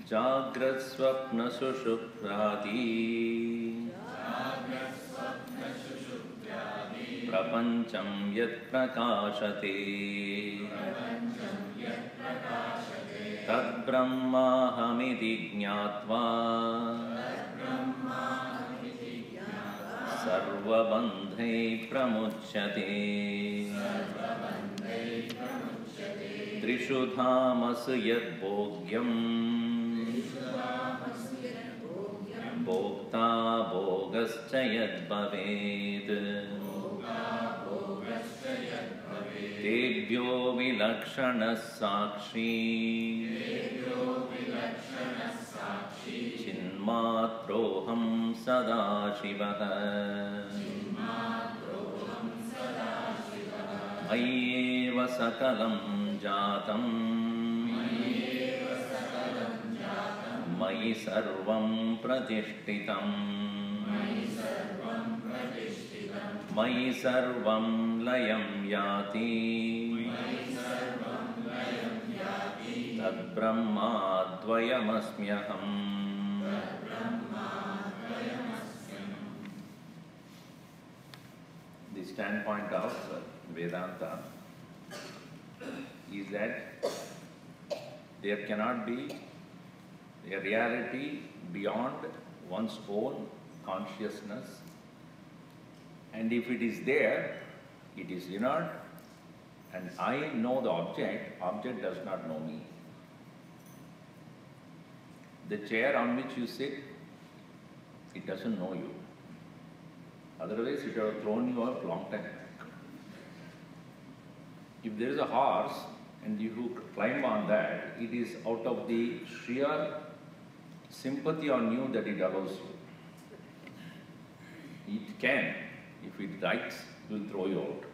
Jagrat Swapna Sushuphrati Prapancham Yat Prakashate Tad Brahmahamiti Jnatva Sarva Bandhai Pramuchyate Trishu Dhamas Yat Bhogyam Bhokta Bhogascha Yad Bhaved Tebhyo Vilakshana Sakshi Chinmatroham Sadashivaha Mayyeva Sakalam Jatam Mayi Sarvam Pratishtitam Mayi Sarvam Layam Yati Tad Brahma Dvayamasmyaham. The standpoint of Vedanta is that there cannot be a reality beyond one's own consciousness, and if it is there, it is inert, and I know the object, object does not know me. The chair on which you sit, it doesn't know you. Otherwise it would have thrown you out long time back. If there is a horse and you climb on that, it is out of the sheer sympathy on you that it allows you. It can, if it likes, will throw you out.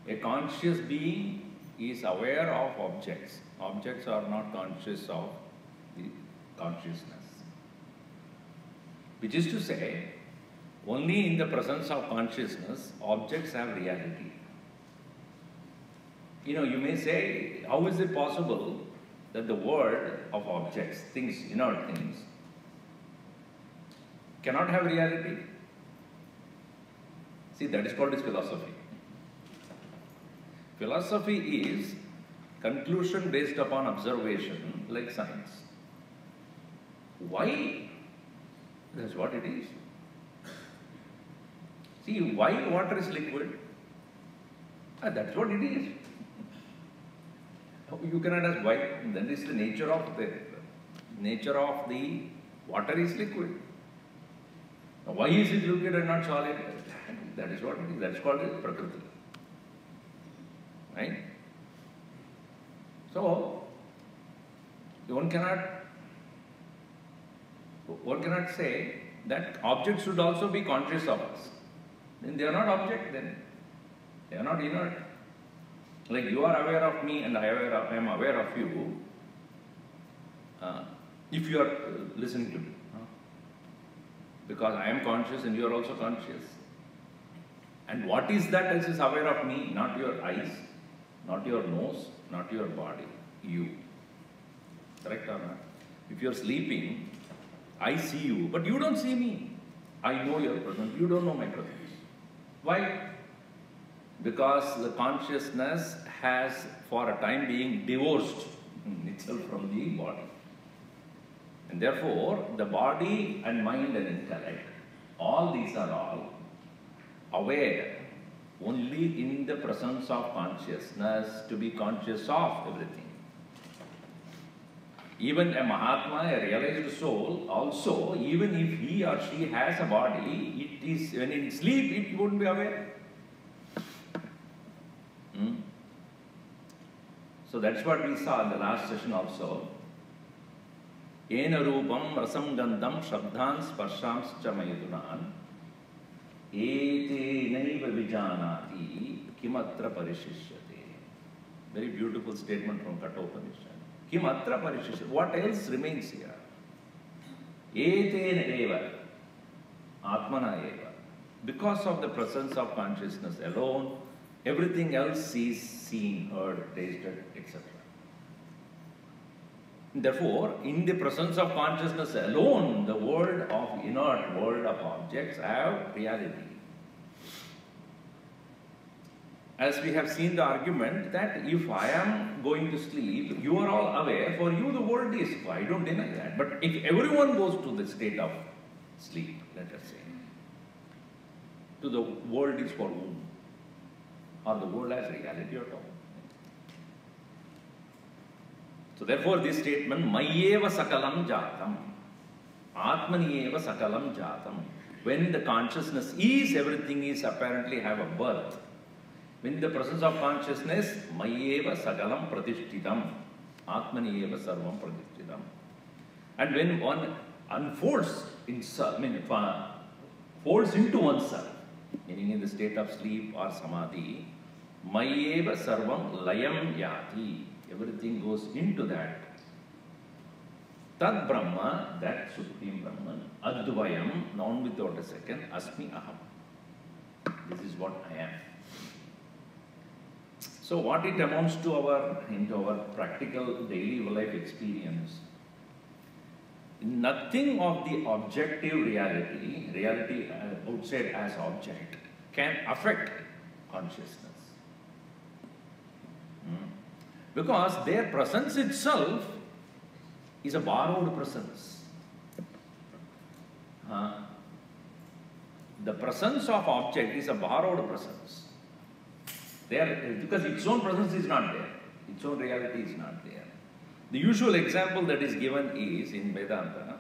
A conscious being is aware of objects. Objects are not conscious of the consciousness. Which is to say, only in the presence of consciousness, objects have reality. You know, you may say, how is it possible that the world of objects, things, inert things, cannot have reality. See, that is called as philosophy. Philosophy is conclusion based upon observation, like science. Why? That's what it is. See, why water is liquid? That's what it is. You cannot ask why. That is the nature of the water is liquid. Now, why is it liquid and not solid? That is what it is. That is called Prakriti. Right? So, one cannot say that objects should also be conscious of us. Then they are not object, then they are not inert. Like you are aware of me and I am aware of you. If you are listening to me, because I am conscious and you are also conscious. And what is that which is aware of me? Not your eyes, not your nose, not your body, you. Correct or not? If you are sleeping, I see you, but you don't see me. I know your presence, you don't know my presence. Why? Because the consciousness has, for a time being, divorced itself from the body. And therefore, the body and mind and intellect, all these are all aware only in the presence of consciousness, to be conscious of everything. Even a Mahatma, a realized soul, also, even if he or she has a body, it is, when in sleep, it wouldn't be aware. So that's what we saw in the last session also. Ena rupam rasam gandham shabdhan sparshams cha mayudunan ete naiva vijanati kimatra parishishyate. Very beautiful statement from Kathopanishad. Kimatra parishishyate. What else remains here? Etena eva atmana eva. Because of the presence of consciousness alone, everything else is seen, heard, tasted, etc. Therefore, in the presence of consciousness alone, the world of inert, world of objects have reality. As we have seen the argument that if I am going to sleep, you are all aware, for you the world is, I don't deny that. But if everyone goes to the state of sleep, let us say, to the world is for whom? Or the world has reality at all. So therefore this statement, Mayeva Sakalam Jatam, Atmaniyeva Sakalam Jatam, when the consciousness is, everything is apparently have a birth. When the presence of consciousness, Mayeva Sakalam Pratishtitam, Atmaniyeva Sarvam Pratishtitam. And when one unfolds itself, folds into oneself, meaning in the state of sleep or samadhi, Mayeva Sarvam Layam Yati. Everything goes into that. Tad Brahma, that Supreme Brahman, Advayam, known without a second, Asmi Aham. This is what I am. So what it amounts to into our practical daily life experience, nothing of the objective reality outside as object, can affect consciousness. Because their presence itself is a borrowed presence. The presence of object is a borrowed presence. Because its own presence is not there. Its own reality is not there. The usual example that is given is in Vedanta,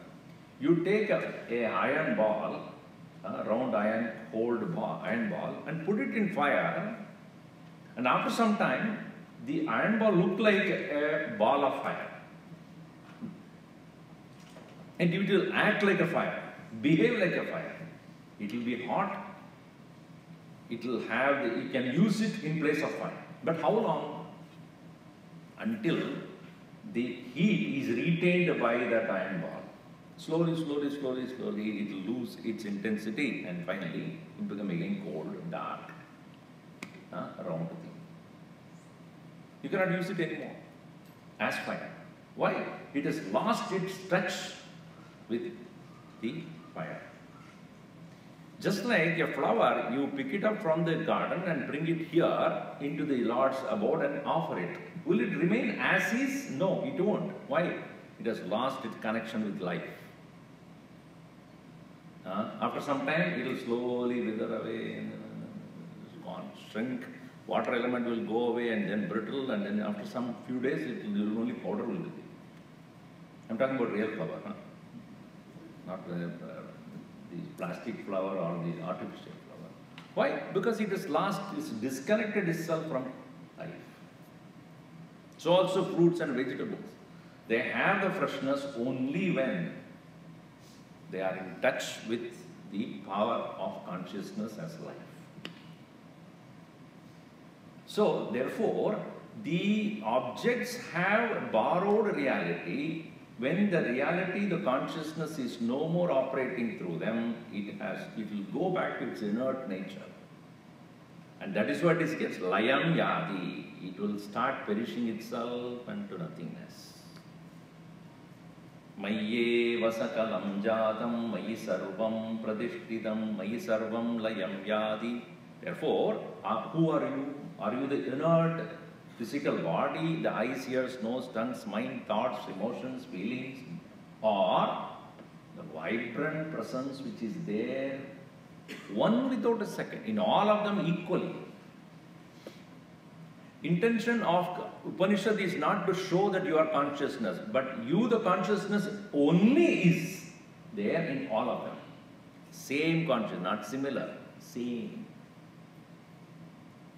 you take a iron ball, round iron, iron ball, and put it in fire, and after some time, the iron ball looked like a ball of fire. And it will act like a fire, behave like a fire. It will be hot. You can use it in place of fire. But how long? Until the heat is retained by that iron ball. Slowly, it will lose its intensity and finally it will become again cold, dark, round thing. You cannot use it anymore as fire. Why? It has lost its touch with the fire. Just like a flower, you pick it up from the garden and bring it here into the Lord's abode and offer it. Will it remain as is? No, it won't. Why? It has lost its connection with life. After some time, it will slowly wither away and gone, shrink. Water element will go away and then brittle, and then after some few days, only powder will be there. I'm talking about real flower, not the plastic flower or the artificial flower. Why? Because it has lost, it's disconnected itself from life. So also fruits and vegetables. They have the freshness only when they are in touch with the power of consciousness as life. So, therefore, the objects have borrowed reality. When the reality, the consciousness is no more operating through them, it will go back to its inert nature. And that is what it gets layam yadi. It will start perishing itself into nothingness. Mayye vasakalam jatam, mayi sarvam pradishtitam, mayi sarvam layam yadi. Therefore, who are you? Are you the inert physical body, the eyes, ears, nose, tongues, mind, thoughts, emotions, feelings, or the vibrant presence which is there, one without a second, in all of them equally? Intention of Upanishad is not to show that you are consciousness, but you, the consciousness, only is there in all of them. Same consciousness, not similar, same.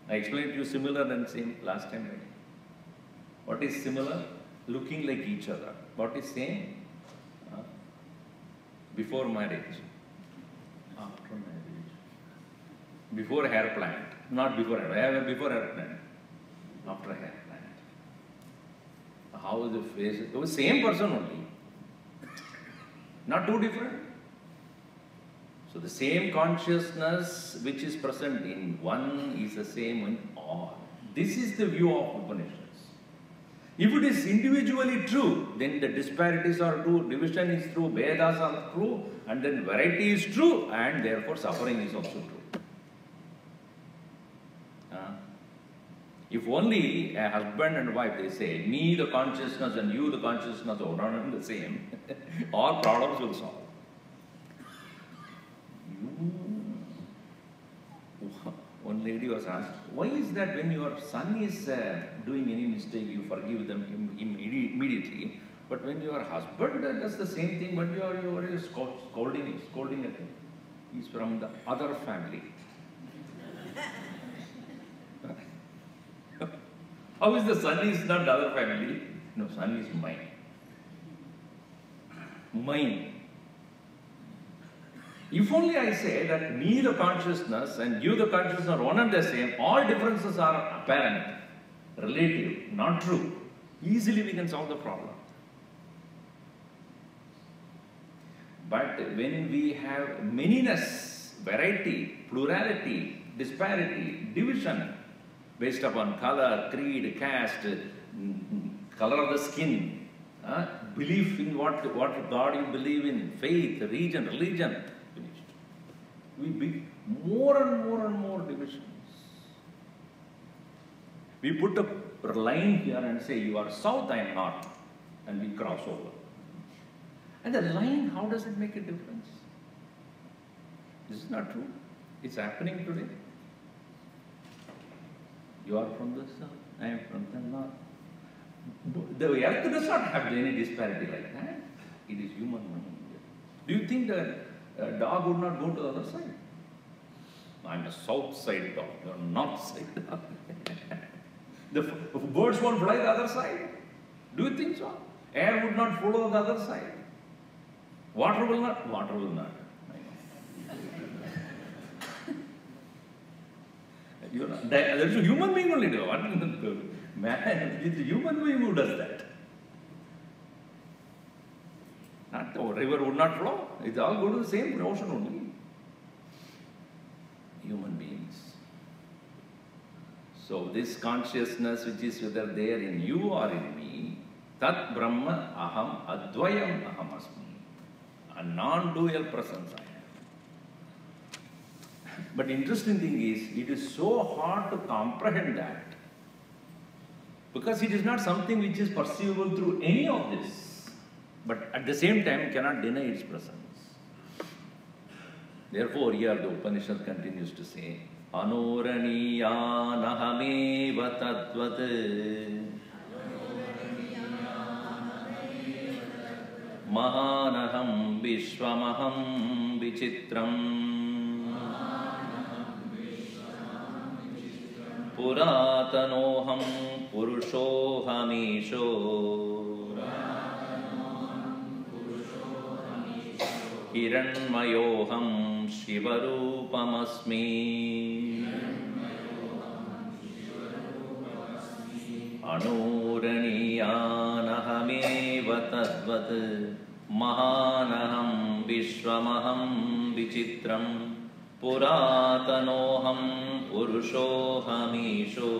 I explained to you similar and same last time. What is similar? Looking like each other. What is same? Before marriage, after marriage, before hair plant, not before hair, before hair plant, after hair plant. How is the face? It was same person only, not two different. So the same consciousness which is present in one is the same in all. This is the view of Upanishads. If it is individually true, then the disparities are true, division is true, Vedas are true, and then variety is true, and therefore suffering is also true. If only a husband and wife, they say, me the consciousness and you the consciousness are one and the same, all problems will solve. One lady was asked, why is that when your son is doing any mistake, you forgive them immediately, but when your husband does the same thing, but you are scolding at him? He's from the other family. How is the son is not the other family? No, son is mine. Mine. If only I say that me the consciousness and you the consciousness are one and the same, all differences are apparent, relative, not true, easily we can solve the problem. But when we have manyness, variety, plurality, disparity, division, based upon color, creed, caste, color of the skin, belief in what God you believe in, faith, region, religion, we big more and more divisions. We put a line here and say, you are south, I am north, and we cross over. And the line, how does it make a difference? This is not true. It's happening today. You are from the south, I am from the north. The earth does not have any disparity like that. It is human mind. Do you think the dog would not go to the other side? I'm a south side dog, you're a north side dog. The birds won't fly the other side. Do you think so? Air would not follow the other side. Water will not. Water will not. There's a human being only do. Man, it's a human being who does that. Not the river would not flow. It's all go to the same ocean only. Human beings. So this consciousness which is whether there in you or in me Tat Brahma Aham Advayam Aham Asmi. A non-dual presence I am. But interesting thing is, it is so hard to comprehend that because it is not something which is perceivable through any of this. But at the same time, cannot deny its presence. Therefore, here the Upanishad continues to say, Anoraniyanahame tatvat Mahanaham Vishwamaham Vichitram Puratanoham Purushohamisho Hiranmayoham Shivarupamasmi Anuraniyanahameva tadvat Mahanaham Vishwamaham Vichitram Puratanoham Purushohamisho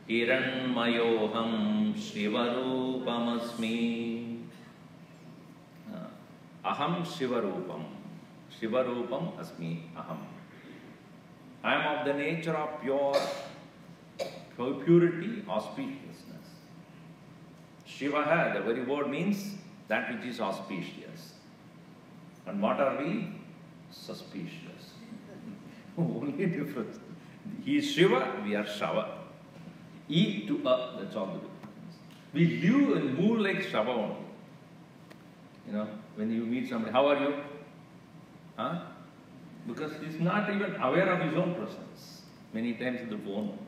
Hiranmayoham Shivarupamasmi. Aham Shivarupam. Shivarupam Asmi Aham. I am of the nature of purity, auspiciousness. Shivaha, the very word means that which is auspicious. And what are we? Suspicious. Only difference. He is Shiva, we are Shava. E to A, that's all the difference. We live and move like Shava only. You know, when you meet somebody, how are you? Huh? Because he is not even aware of his own presence. Many times in the phone.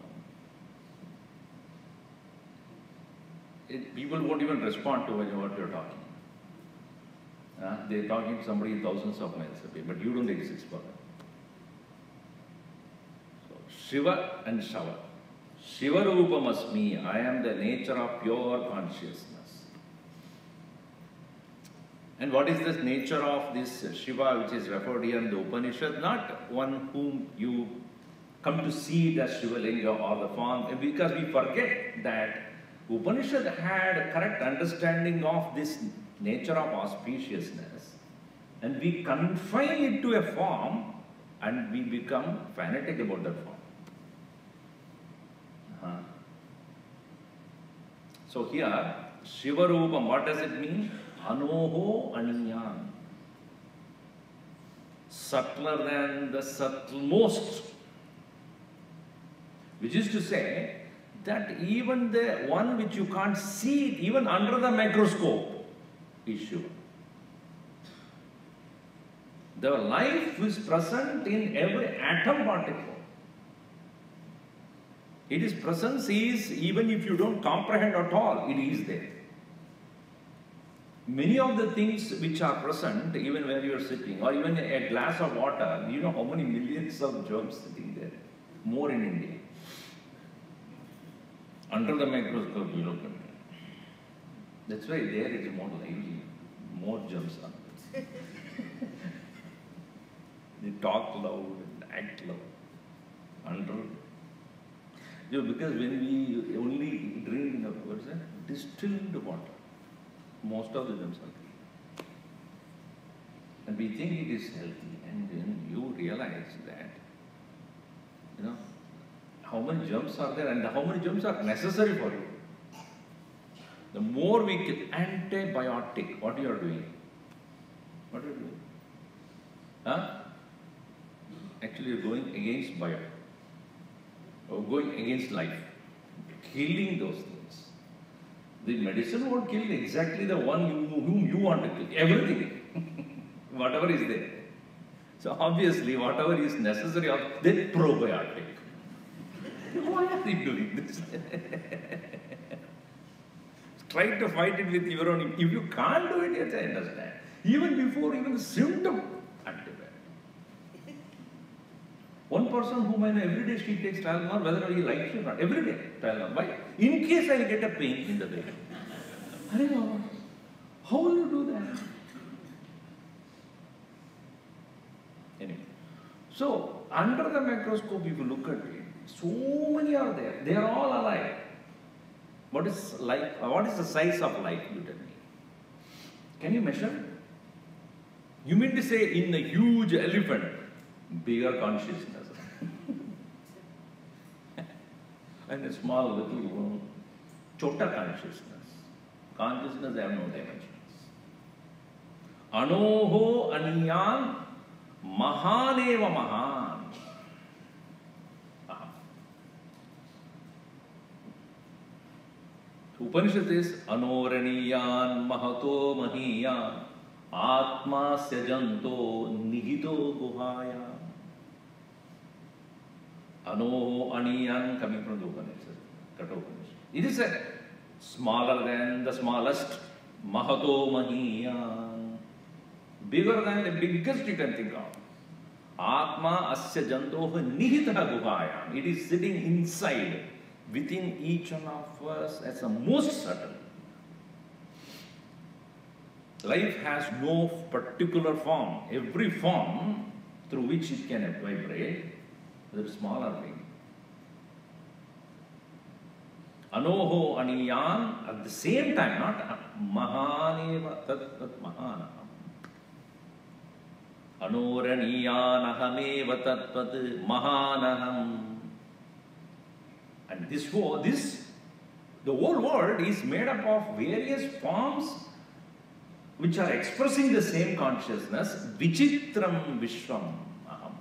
People won't even respond to what you're talking. They're talking to somebody thousands of miles away, but you don't exist for them. So, Shiva and Shava. Shiva Rupam Asmi, I am the nature of pure consciousness. And what is this nature of this Shiva which is referred here in the Upanishad? Not one whom you come to see it as Shiva Linga or the form, because we forget that Upanishad had a correct understanding of this nature of auspiciousness, and we confine it to a form and we become fanatic about that form. So here, Shiva Rupam, what does it mean? Anoho Aniyan. Subtler than the subtlemost. Which is to say, that even the one which you can't see, even under the microscope, is Shiva. The life is present in every atom particle. Its presence is, even if you don't comprehend at all, it is there. Many of the things which are present, even where you are sitting, or even a glass of water, you know how many millions of germs sitting there? More in India. Under the microscope, you look at it. That's why there it is more lively, more germs are there. They talk loud and act loud. Under. You know, because when we only drink distilled water, most of the germs are there. And we think it is healthy, and then you realize that, you know, how many germs are there and how many germs are necessary for you. The more we kill, antibiotic, what you are doing? What are you doing? Actually, you're going against bio, or going against life, killing those things. The medicine won't kill exactly the one whom you want to kill, everything, whatever is there. So obviously, whatever is necessary, then probiotic. Why are you doing this? Try to fight it with your own. If you can't do it, yes, I understand. Even before even the symptom, antibiotic. One person whom I know every day she takes Tylenol, whether he likes it or not, every day Tylenol. Why? In case I get a pain in the day. I don't know. How will you do that? Anyway. So, under the microscope, if you look at it, so many are there. They are all alive. What is life? What is the size of life? You tell me. Can you measure? You mean to say in a huge elephant, bigger consciousness, and a small little one, chota consciousness. Consciousness have no dimensions. Anoho aniyan mahaneva mahan. Upanishad is anoraniyan mahato mahiyan atma syajanto nihito guhaya. Anoho aniyan, coming from the Upanishad, Kathopanishad. It is a smaller than the smallest, mahato mahiyan, bigger than the biggest you can think of. Atma asya jantoh nihita guhaya. It is sitting inside, within each one of us as a most subtle. Life has no particular form. Every form through which it can vibrate is a smaller thing. Anoho aniyan, at the same time, not mahaneva tat mahana. Anoraniyan ahameva tat mahanaham. And the whole world is made up of various forms which are expressing the same consciousness, vichitram vishwam aham.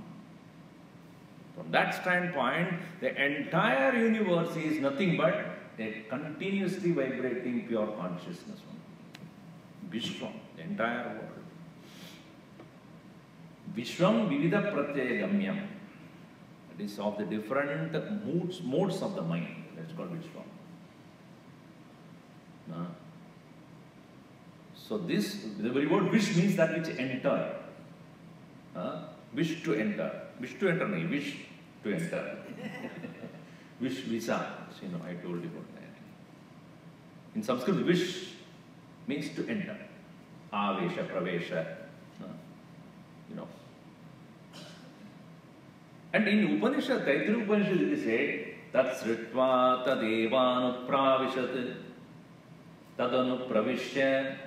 From that standpoint, the entire universe is nothing but a continuously vibrating pure consciousness. Vishwam, the entire world. Vishwam vividha pratyagamyam. It is of the different modes of the mind. That's called Vishwam. So the very word wish means that which enter. Wish to enter. Wish to enter, no, wish to enter. Wish visa. So, I told you about that. In Sanskrit, wish means to enter. Avesha, pravesha. And in Upanishad, Taittiriya Upanishad, it is said, Tat sritva tadevanupravishat tadanupravishya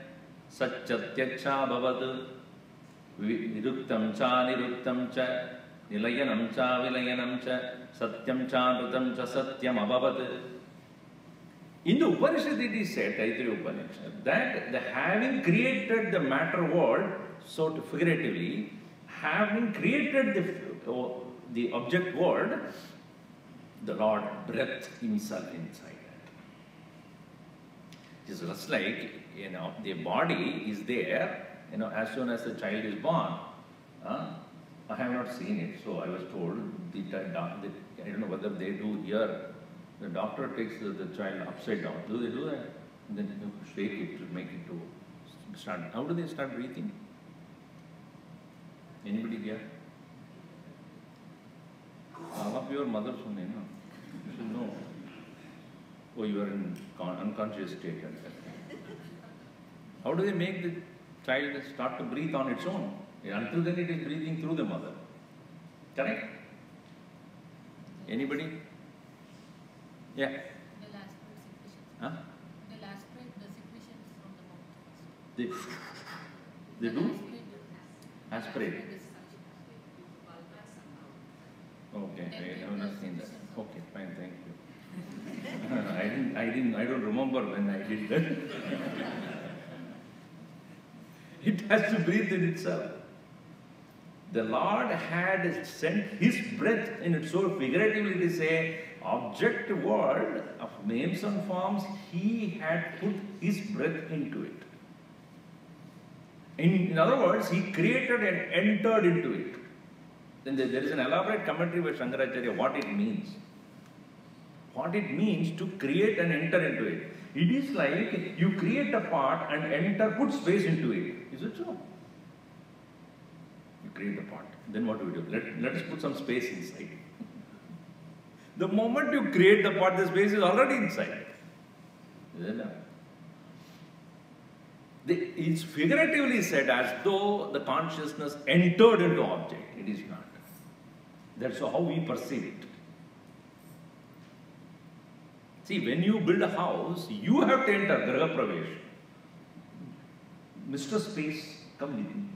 satchatyacha bhavat niruktam cha niruktam cha nilayanam cha vilayanam cha satyam cha nrutam cha satyam abhavat. In the Upanishad, it is said, Taittiriya Upanishad, that the having created the matter world, so to figuratively, having created the object world, the Lord breathed himself inside that. It is just like, the body is there, as soon as the child is born. I have not seen it, so I was told, I don't know whether they do here, the doctor takes the child upside down. Do they do that? And then you shake it to make it to start. How do they start breathing? Anybody here? All of your mothers only, no? You should know. Oh, you are in unconscious state. How do they make the child start to breathe on its own? Until then it is breathing through the mother. Correct? Anybody? Yeah. The last secretions. Huh? The last the secretions from the mouth. They do? Aspirate. Okay, I have not seen that. Okay, fine, thank you. I don't remember when I did that. It has to breathe in itself. The Lord had sent His breath in it. So figuratively to say, object world of names and forms, He had put His breath into it. In other words, He created and entered into it. Then there is an elaborate commentary by Shankaracharya what it means. What it means to create and enter into it. It is like you create a pot and enter, put space into it. Is it so? You create the pot. Then what do we do? Let us put some space inside. The moment you create the pot, the space is already inside. It's figuratively said as though the consciousness entered into object. It is not. That's how we perceive it. See, when you build a house, you have to enter Graha Pravesh. Mr. Space, come within.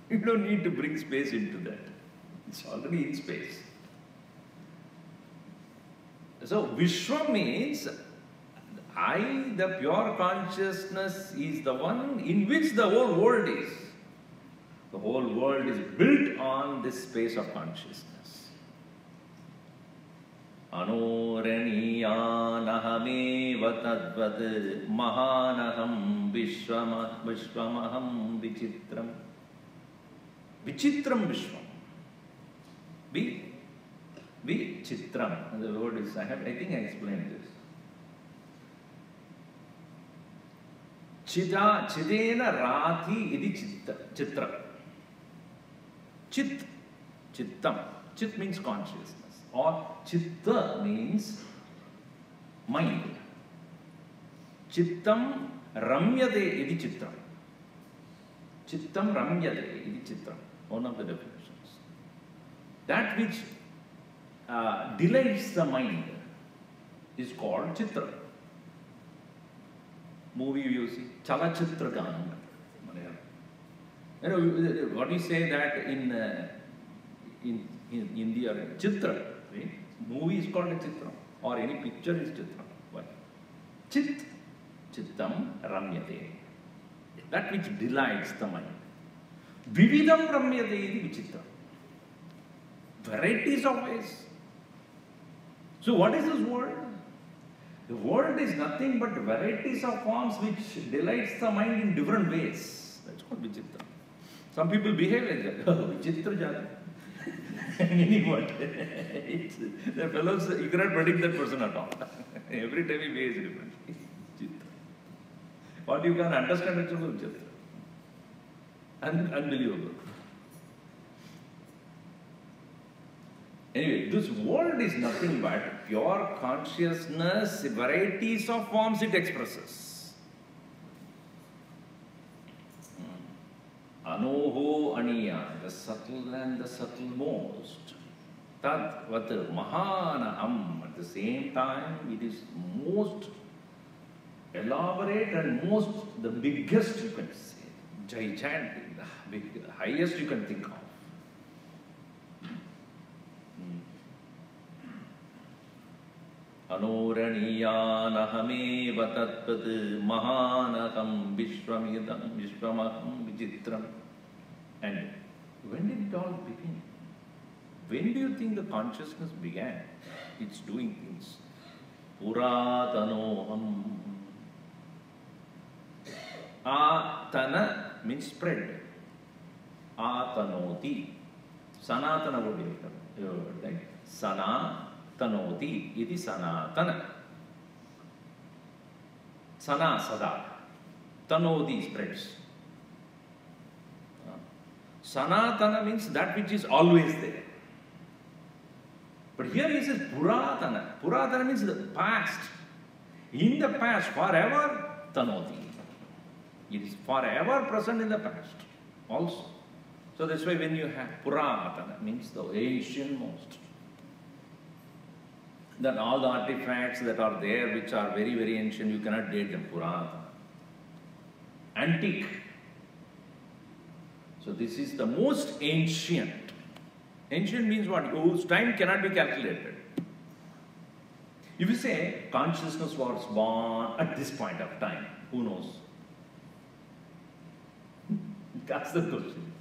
You don't need to bring space into that. It's already in space. So, Vishwa means I, the pure consciousness, is the one in which the whole world is. The whole world is built on this space of consciousness. Anoraniyanahame tadvat mahanaham vishwamaham vichitram. Vichitram Vishwam. Vichitram. The word is, I think I explained this. Chidena Rathi idi Chitra. Chittam. Chit means consciousness. Or Chitta means mind. Chittam Ramyade idi Chitram. Chittam Ramyade idi Chitram. One of the definitions. That which delights the mind is called Chitra. Movie you see, Chalachitra Ganam. You know, what you say that in India, Chitra, right? Movie is called a Chitra, or any picture is Chitra. Why? Chittam Ramyate. That which delights the mind. Vividam Ramyate iti Vichitra. Varieties of ways. So what is this world? The world is nothing but varieties of forms which delights the mind in different ways. That's called Vichitra. Some people behave like that. Oh, Vichitra Jata. Meaning what? The fellows, you cannot predict that person at all. Every time he behaves differently. What you can understand is Vichitra. Unbelievable. Anyway, this world is nothing but pure consciousness, varieties of forms it expresses. Anoho Aniya, the subtle and the subtlemost. Tad vat Mahanaham, at the same time, it is most elaborate and most, the biggest you can say, gigantic, the highest you can think of. Anoraniyanahame tatvat mahanaham vishwamaham vichitram. And when did it all begin? When do you think the consciousness began? It's doing things. Puratanoham. Atana means spread. Atanoti. Sanatana would be right? Sana. Tanoti iti sanatana. Sana sada. Tanoti spreads. Sanatana means that which is always there. But here he says Puratana. Puratana means the past. In the past, forever, Tanoti. It is forever present in the past also. So that's why when you have Puratana, means the ancient most. That all the artifacts that are there, which are very, very ancient, you cannot date them. Puratana. Antique. So this is the most ancient. Ancient means what? Whose time cannot be calculated. If you say consciousness was born at this point of time, who knows? That's the question.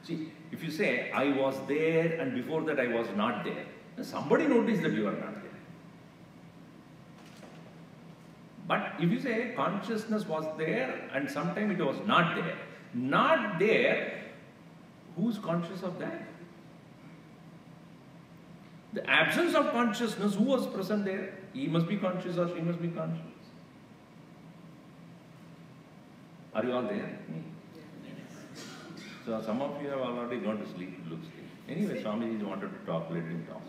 See, if you say, I was there and before that I was not there, somebody noticed that you are not there. But if you say consciousness was there and sometime it was not there, who's conscious of that? The absence of consciousness, who was present there? He must be conscious or she must be conscious. Are you all there? So some of you have already gone to sleep, it looks like. Anyway, Swamiji wanted to talk, let him talk.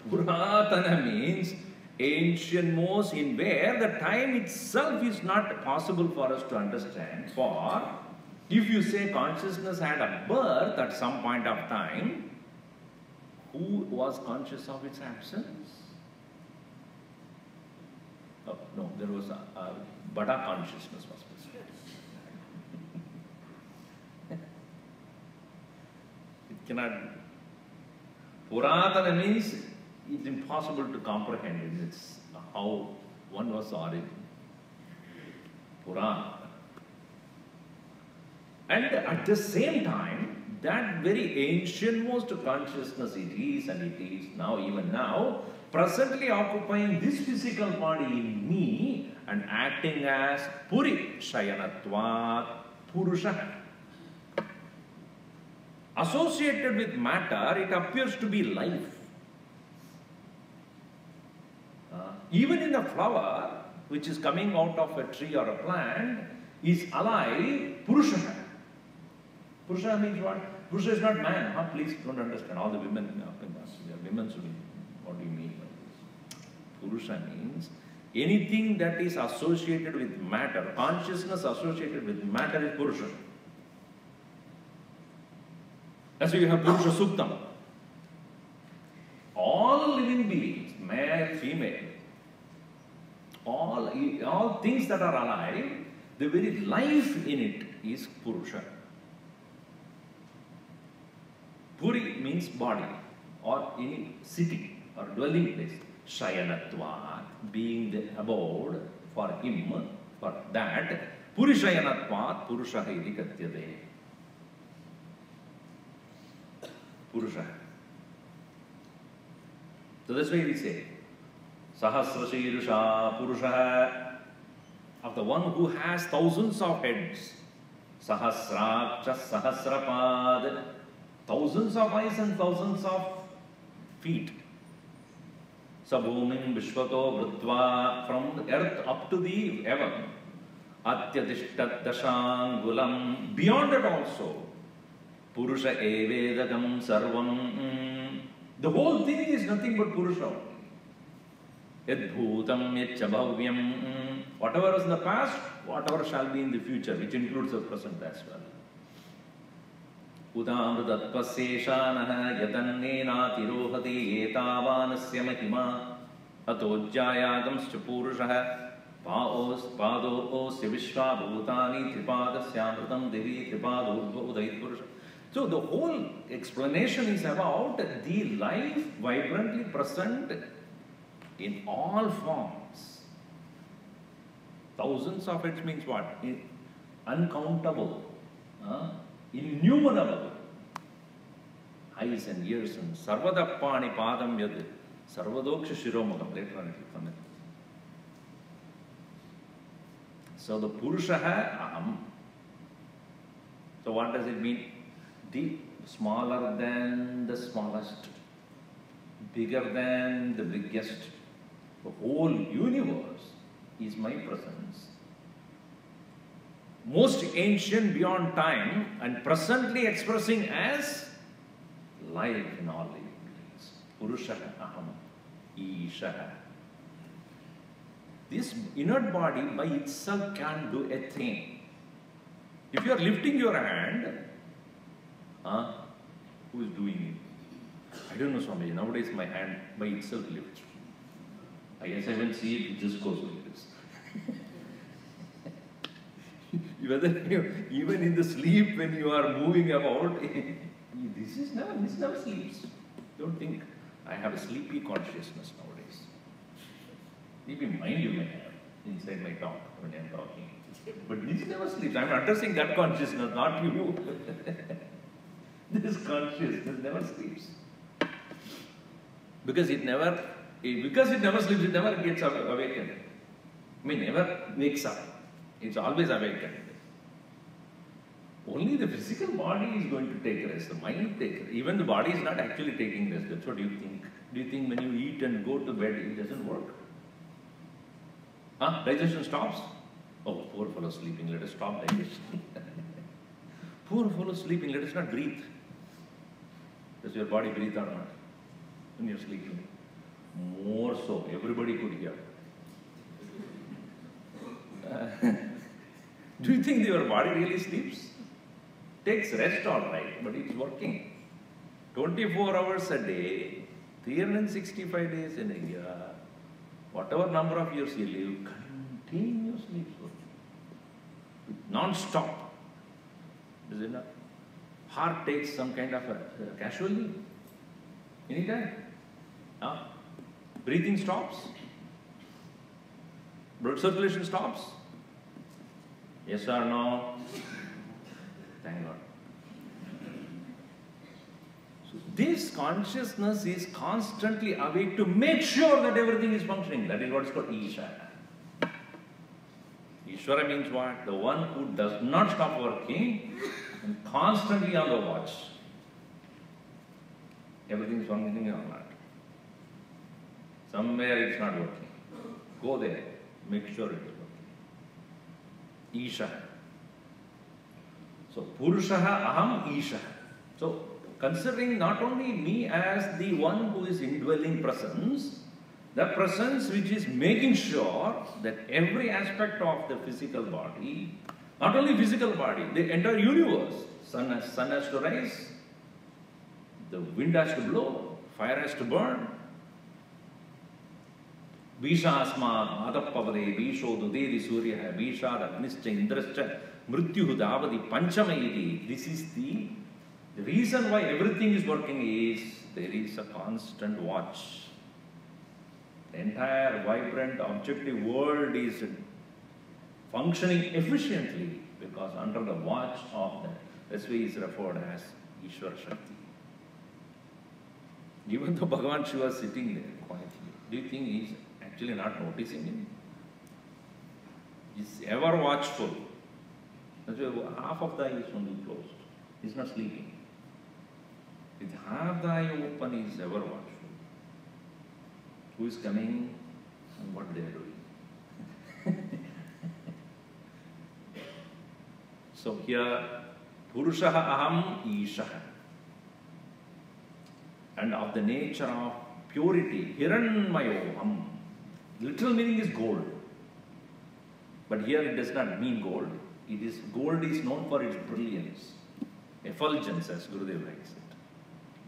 Puratana means ancient most, in where the time itself is not possible for us to understand. For if you say consciousness had a birth at some point of time, who was conscious of its absence? Oh, no, there was a Bada consciousness was present. It cannot. Puratana means it's impossible to comprehend. It's how one was origin. Purana. And at the same time, that very ancient most consciousness it is and it is now, even now, presently occupying this physical body in me and acting as Puri Shayanatvat Purusha. Associated with matter, it appears to be life. Even in a flower, which is coming out of a tree or a plant, is alive, Purusha. Purusha means what? Purusha is not man. Huh? Please don't understand. All the women, women, what do you mean by this? Purusha means anything that is associated with matter, consciousness associated with matter is Purusha. That's why you have Purusha Suktam. All living beings, male, female, all things that are alive, the very life in it is Purusha. Puri means body or any city or dwelling place. Shayanatvat, being the abode for him, for that, Puri Shayanatvat, Purusha iti katyate. Purusha. So that's why we say, Sahasrashirusha Purusha, of the one who has thousands of heads. Sahasraksha Sahasrapad, thousands of eyes and thousands of feet. Sabhumim Vishwato Vrutva, from the earth up to the heaven. Atyadishtat Dashangulam, beyond it also. Purusha Evedagam Sarvam. The whole thing is nothing but Purusha. Yadbhutam Yachabhavyam. Whatever was in the past, whatever shall be in the future, which includes the present as well. Udamrudatpaseshanaha yatannena tirohati etavanasya mahima atojjayagamscha purushaha padoosya vishwabhutani tripadasya devi tripadurva udait purusha. So the whole explanation is about the life vibrantly present in all forms. Thousands of it means what? Uncountable, innumerable. Eyes and ears and sarvadappani padam yad sarvadoksha shiromagam. Later on it will come in. So the Purushaha aham. So what does it mean? The smaller than the smallest, bigger than the biggest. The whole universe is my presence. Most ancient beyond time and presently expressing as life in all living beings. Purushaha aham, Ishaha. This inert body by itself can do a thing. If you are lifting your hand, who is doing it? I don't know, Swami. Nowadays my hand by itself lifts. I guess I will see it just goes like this. Whether even in the sleep when you are moving about, this never sleeps. Don't think I have a sleepy consciousness nowadays. Sleepy mind you may have inside my talk when I am talking. But this never sleeps. I am addressing that consciousness, not you. This consciousness never sleeps. Because it never sleeps, it never gets awakened. I mean, never wakes up. It's always awakened. Only the physical body is going to take rest. The mind takes rest. Even the body is not actually taking rest. That's what you think. Do you think when you eat and go to bed, it doesn't work? Digestion stops? Oh, poor fellow sleeping. Let us stop digestion. Poor fellow sleeping. Let us not breathe. Does your body breathe or not? When you're sleeping. More so. Everybody could hear. Do you think your body really sleeps? Takes rest all right, but it's working. 24 hours a day, 365 days in a year, whatever number of years you live, continuously it's working. Non-stop. Is it not? Heart takes some kind of a casual leave. Anytime. Breathing stops. Blood circulation stops. Yes or no? Thank God. So this consciousness is constantly awake to make sure that everything is functioning. That is what is called Isha. Ishvara means what? The one who does not stop working and constantly on the watch. Everything is functioning or not. Somewhere it's not working. Go there. Make sure it is working. Isha. So, Purushaha Aham Isha. So, considering not only me as the one who is indwelling presence, the presence which is making sure that every aspect of the physical body, not only physical body, the entire universe, sun has to rise, the wind has to blow, fire has to burn. Bishasma Adapavade, Bisho Dudedi Surya, Bisha Agnischa Indrascha, Mrityuhu Davadi Panchamaidi. This is the reason why everything is working is there is a constant watch. The entire vibrant objective world is functioning efficiently because under the watch of that. That's why is referred as Ishvara Shakti. Even though Bhagavan Shiva is sitting there quietly, do you think he is actually not noticing him? He is ever watchful. That's why half of the eye is only closed. He is not sleeping. With half the eye open, he is ever watchful. Who is coming and what they are doing. So here, Purushaha Aham Ishaha. And of the nature of purity, Hiranmayoham. Literal meaning is gold. But here it does not mean gold. Gold is known for its brilliance, effulgence, as Gurudev likes it.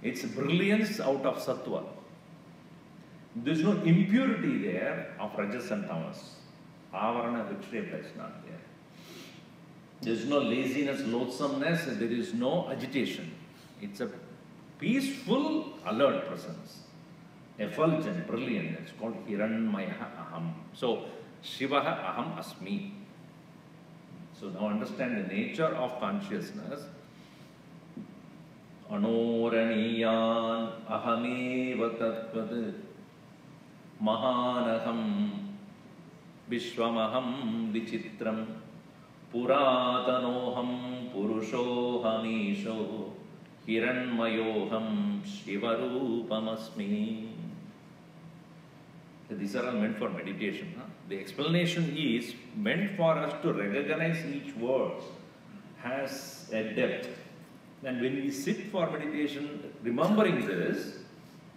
It's brilliance out of sattva. There's no impurity there of rajas and tamas. Avarana vikshepa is not there. There's no laziness, loathsomeness, there is no agitation. It's a peaceful, alert presence. Effulgent, brilliant. It's called Hiranmayaha Aham. So, Shivaha Aham Asmi. So now understand the nature of consciousness. Anoraniyan ahameva tattvad mahanaham vishwamaham vichitram puratanoham purushohamisho hiranmayoham shivarupamasmi. These are all meant for meditation. Huh? The explanation is meant for us to recognize each word has a depth. And when we sit for meditation, remembering this,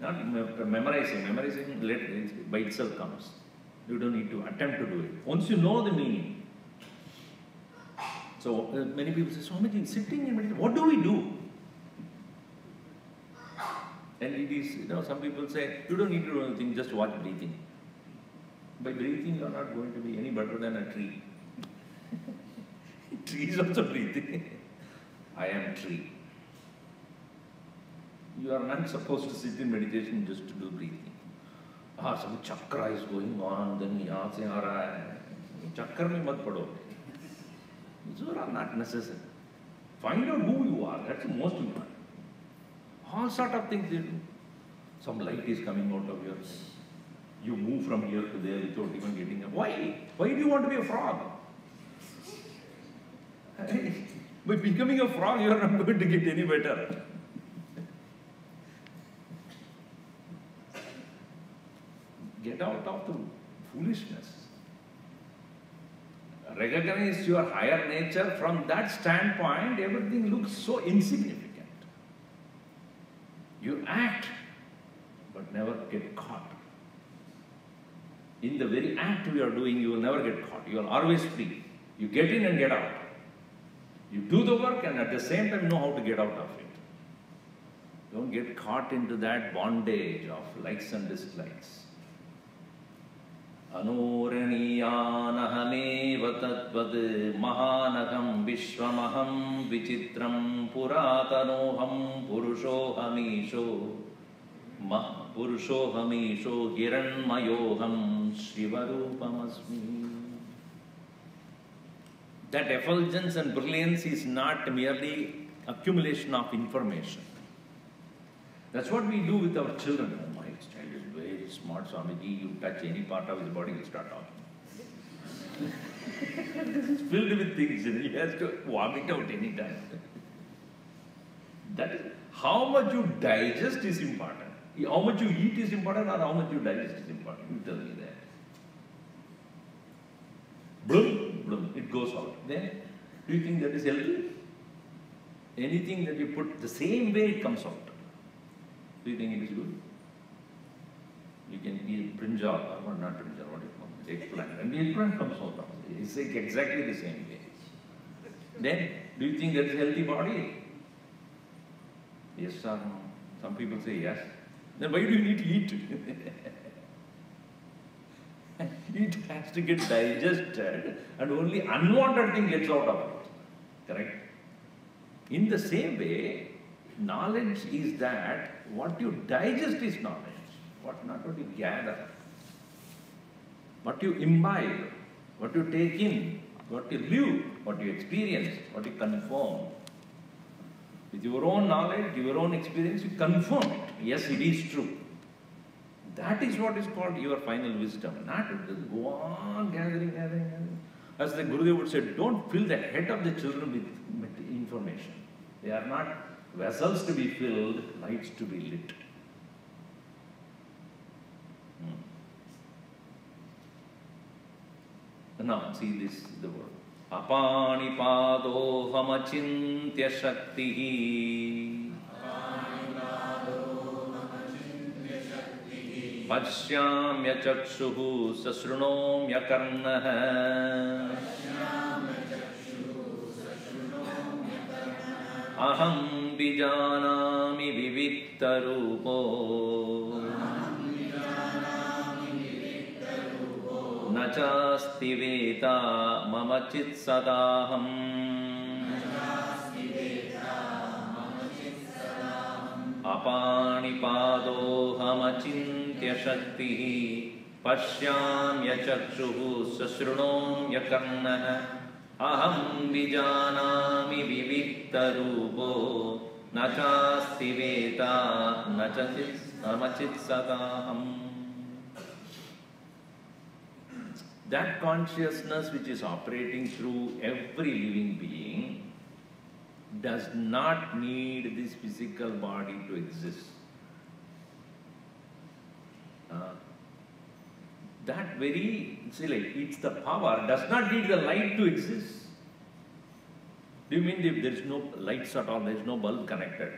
not memorizing by itself comes. You don't need to attempt to do it. Once you know the meaning. So many people say, Swamiji, sitting in meditation, what do we do? And it is, some people say, you don't need to do anything, just watch breathing. By breathing, you are not going to be any better than a tree. Tree is also breathing. I am tree. You are not supposed to sit in meditation just to do breathing. Some chakra is going on, then yahan se aa raha hai. Chakra mein mat pado. These are not necessary. Find out who you are, that's the most important. All sort of things they do. Some light is coming out of your head. You move from here to there without even getting up. Why? Why do you want to be a frog? By becoming a frog, you are not going to get any better. Get out of the foolishness. Recognize your higher nature. From that standpoint, everything looks so insignificant. You act, but never get caught. In the very act you are doing, you will never get caught. You are always free. You get in and get out. You do the work and at the same time know how to get out of it. Don't get caught into that bondage of likes and dislikes. Anoraniyanahame vatadvad mahanagam vishwamaham vichitram puratanoham purushohamisho purushohamisho hiranmayoham shivarupamasmi. That effulgence and brilliance is not merely accumulation of information. That's what we do with our children. Oh, my child is very smart, Swamiji. You touch any part of his body, he'll start talking. This is filled with things. He has to vomit out any time. That is, how much you digest is important. How much you eat is important, or how much you digest is important. You tell me that. Bloom, bloom, it goes out. Then, do you think that is healthy? Anything that you put the same way, it comes out. Do you think it is good? You can eat brinjal, or not brinjal, what do you call it? Eggplant. And the eggplant comes out. It's like exactly the same way. Then, do you think that is a healthy body? Yes or no? Some people say yes. Then why do you need to eat? It has to get digested, and only unwanted thing gets out of it. Correct? In the same way, knowledge is that what you digest is knowledge. Not what you gather. What you imbibe, what you take in, what you live, what you experience, what you confirm. With your own knowledge, your own experience, you confirm it. Yes, it is true. That is what is called your final wisdom. Not to just go on gathering. As the Gurudev would say, don't fill the head of the children with information. They are not vessels to be filled, lights to be lit. Now, see this, the word. Apanipadohamachintya shaktihi Pashyamya chakshuhu sasrunomya karnaha Aham vijanami vivittarupo Nachasti veta mama chit sadaham Apanipadoham achintya shaktihi Pashyamya chakshuhu sasrunomya karnaha Aham vijanami vivittarupo Nachasti veta namachit sadaham. That consciousness which is operating through every living being does not need this physical body to exist. That very, see, like, it's the power, does not need the light to exist. Do you mean if there is no lights at all, there is no bulb connected?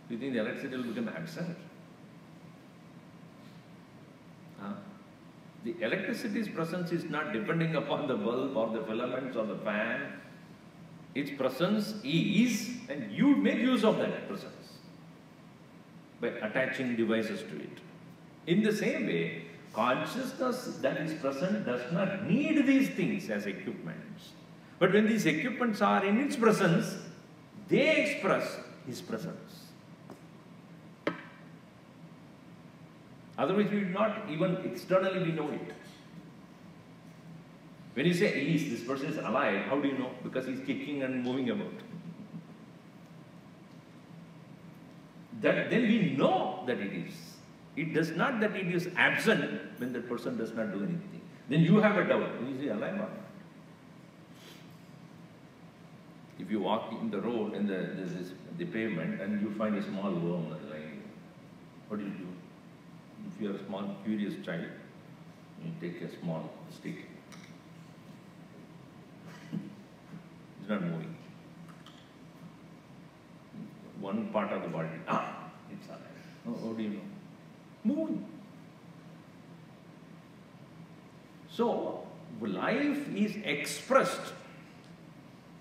Do you think the electricity will become absent? The electricity's presence is not depending upon the bulb or the filaments or the fan. Its presence is, and you make use of that presence by attaching devices to it. In the same way, consciousness that is present does not need these things as equipments. But when these equipments are in its presence, they express His presence. Otherwise, we will not even externally we know it. When you say, this person is alive, how do you know? Because he's kicking and moving about. Then we know that it is. It does not that it is absent when that person does not do anything. Then you have a doubt. Is he alive or not? If you walk in the road and the pavement and you find a small worm lying, what do you do? If you are a small, curious child, you take a small stick. It's not moving. One part of the body, it's alive. Oh, how do you know? Moving. So, life is expressed.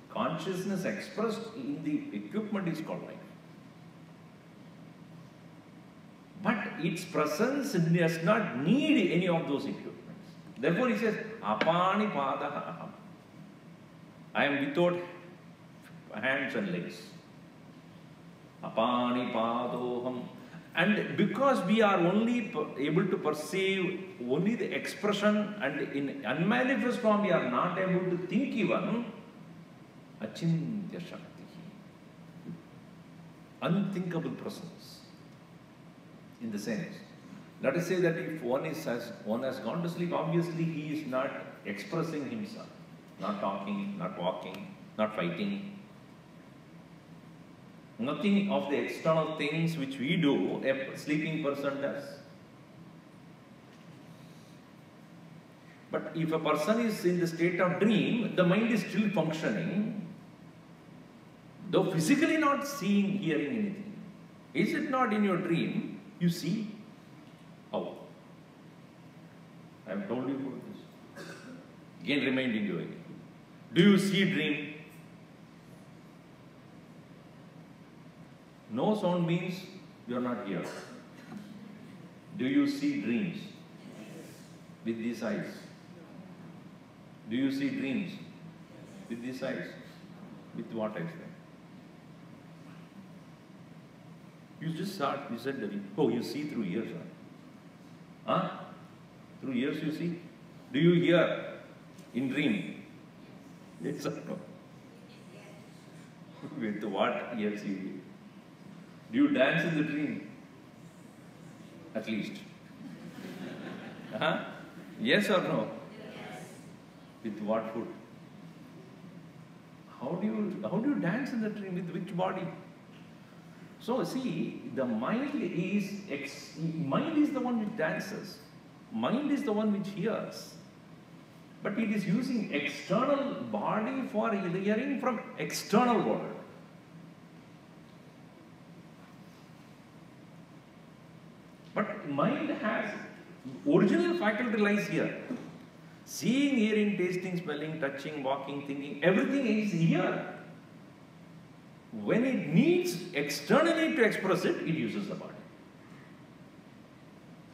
Consciousness expressed in the equipment is called life. its presence does not need any of those equipments. Therefore he says, apani padaha aham. I am without hands and legs. Apani padoham. And because we are only able to perceive only the expression, and in unmanifest form we are not able to think even, achintya shakti, unthinkable presence. In the sense, let us say that if one has gone to sleep, obviously he is not expressing himself, not talking, not walking, not fighting. Nothing of the external things which we do, a sleeping person does. But if a person is in the state of dream, the mind is still functioning, though physically not seeing, hearing anything. Is it not in your dream? You see? How? I have told you about this. Again reminding you again. Do you see dream? No sound means you are not here. Do you see dreams with these eyes? Do you see dreams with these eyes? With what eyes then? You just said that, oh, you see through ears. Huh? Through ears you see? Do you hear in dream? Yes or no? With what ears you hear? Do you dance in the dream? At least. Huh? Yes or no? Yes. With what food? How do you dance in the dream? With which body? So see, the mind is the one which dances. Mind is the one which hears. But it is using external body for hearing from external world. But mind has, original faculty lies here. Seeing, hearing, tasting, smelling, touching, walking, thinking, everything is here. When it needs externally to express it, it uses the body.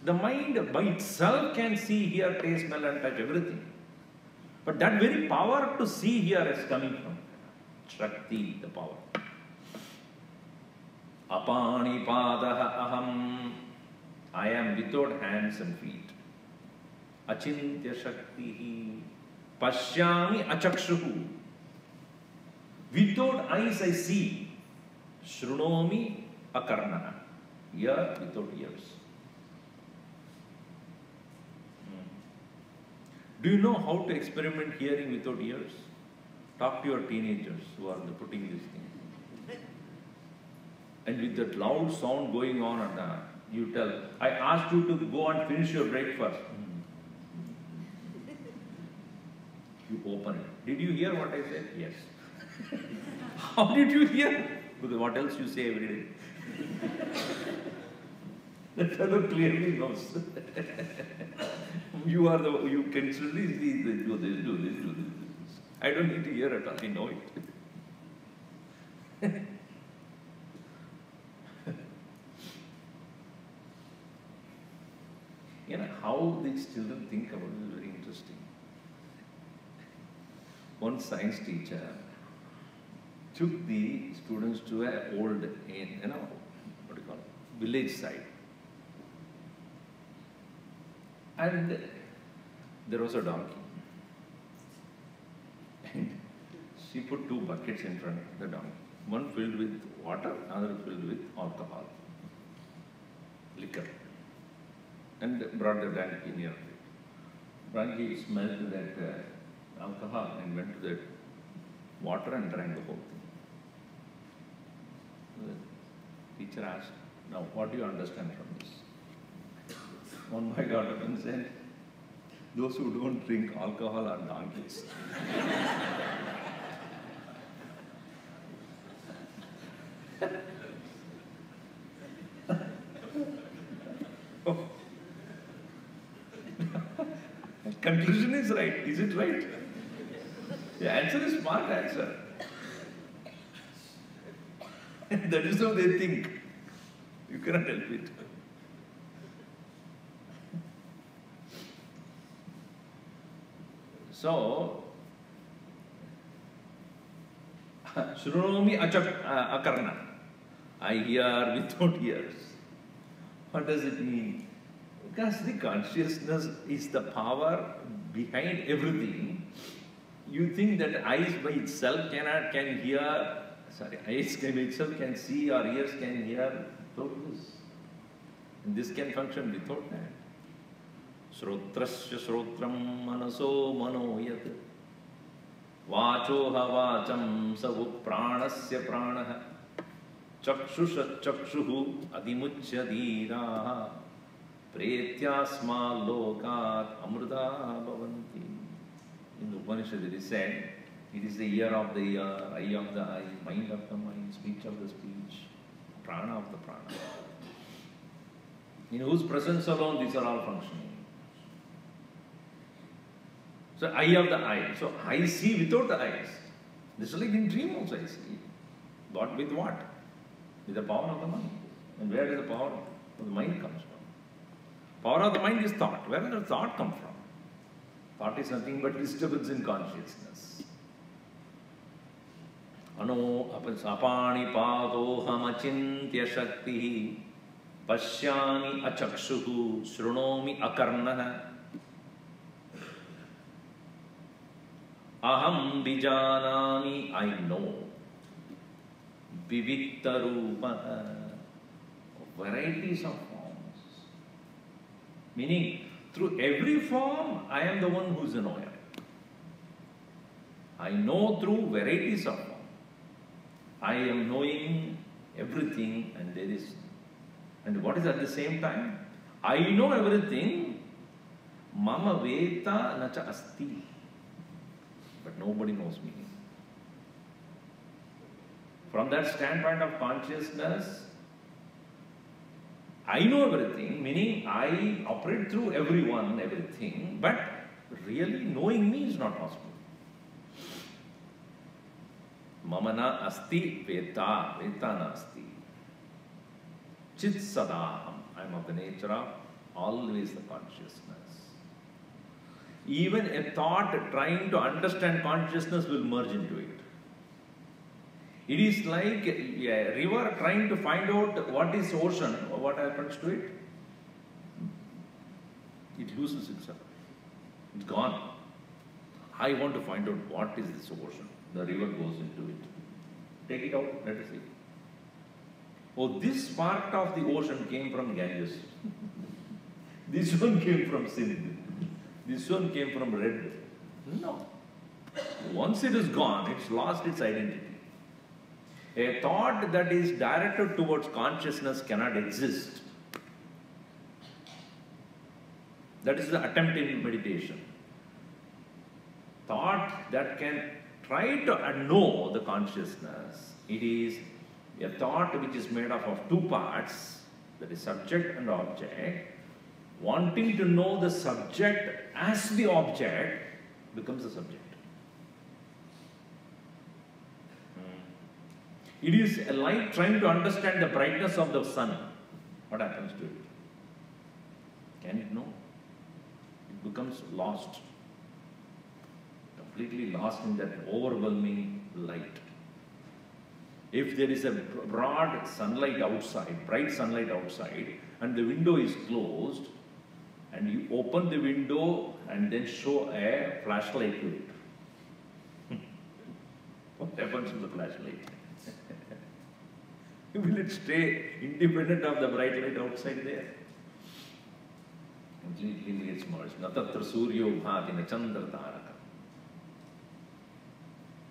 The mind by itself can see, hear, taste, smell and touch everything. But that very power to see, hear is coming from Shakti, the power. Apani padaha aham. I am without hands and feet. Achintya shakti. Pashyami achakshuhu. Without eyes I see. Shrunomi akarnaha. Ear without ears. Do you know how to experiment hearing without ears? Talk to your teenagers who are putting this thing. And with that loud sound going on and you tell, I asked you to go and finish your breakfast. You open it. Did you hear what I said? Yes. How did you hear? Because what else you say every day? That fellow clearly knows. You can simply see this, do this. I don't need to hear it, I know it. You know, how these children think about it is very interesting. One science teacher took the students to an old, village side. And there was a donkey. And she put 2 buckets in front of the donkey. One filled with water, another filled with alcohol, liquor. And brought the donkey near. Donkey smelled that alcohol and went to that water and drank the whole thing. The teacher asked, now what do you understand from this? One boy got up and said, those who don't drink alcohol are donkeys. Oh. Conclusion is right. Is it right? The answer is smart answer. That is how they think. You cannot help it. So, Shrunomi akarna. I hear without ears. What does it mean? Because the consciousness is the power behind everything. You think that eyes by itself can hear, eyes by itself can see or ears can hear without this. And this can function without that. Shrotrasya shrotram manaso manoyat. Vachoha vacham savu pranasya pranaha. Chakshusha chakshuhu adimuchya dhiraha. Pretyasma lokat amruta bhavanti. In the Upanishad it is said, it is the ear of the ear, eye of the eye, mind of the mind, speech of the speech, prana of the prana. In whose presence alone these are all functioning. So eye of the eye. So I see without the eyes. This is like in dream also I see. But with what? With the power of the mind. And where does the power of the mind comes from? Power of the mind is thought. Where does the thought come from? Thought is nothing but disturbance in consciousness. Ano apani padoham achintya shakti pashyami achakshuhu shrunomi akarnaha aham bijanami, I know. Vivittarupa, varieties of forms. Meaning, through every form, I am the one who is a knower. I know through varieties of form. I am knowing everything and there is... And what is at the same time? I know everything. Mama veta nacha asti. But nobody knows me. From that standpoint of consciousness, I know everything, meaning I operate through everyone, everything, but really knowing me is not possible. Mamana asti veta, veta na asti. Chit sadaham, I am of the nature of always the consciousness. Even a thought trying to understand consciousness will merge into it. It is like a river trying to find out what is ocean, what happens to it? It loses itself. It's gone. I want to find out what is this ocean. The river goes into it. Take it out, let us see. Oh, this part of the ocean came from Ganges. This one came from Sindh. This one came from Red. No. Once it is gone, it's lost its identity. A thought that is directed towards consciousness cannot exist. That is the attempt in meditation. Thought that can try to know the consciousness, it is a thought which is made up of two parts, that is subject and object. Wanting to know the subject as the object becomes the subject. It is a light trying to understand the brightness of the sun. What happens to it? Can it know? It becomes lost. Completely lost in that overwhelming light. If there is a broad sunlight outside, bright sunlight outside, and the window is closed, and you open the window and then show a flashlight to it. What happens to the flashlight? Will it stay independent of the bright light outside there? Completely gets merged. Natatra suryo bhati na chandra taraka.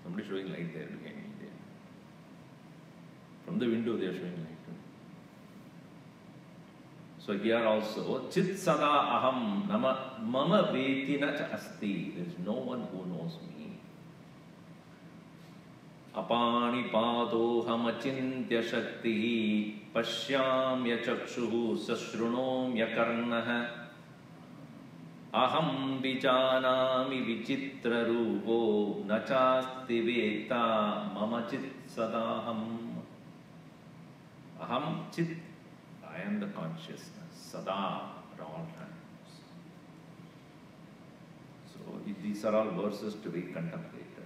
Somebody showing light there behind me there. From the window they are showing light. So here also, chit sada aham mama vetina cha asti. There is no one who knows me. Apani padoham achintya shakti pashyamya chakshuhu sashrunomya karnaha aham vijanami vichitra rupo nachasti veta mama chit sadaham. Aham chit, I am the consciousness, sada, at all times. So it These are all verses to be contemplated.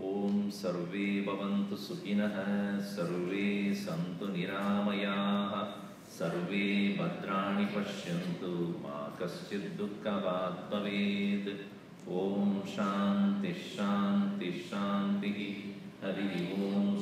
Om Sarve Bhavantu Sukhinah, Sarve Santu Niramayaha, Sarve Bhadrani Pashyantu, Ma Kaschid Dukkhavat Bhaved. Om Shanti Shanti Shanti. Hari Om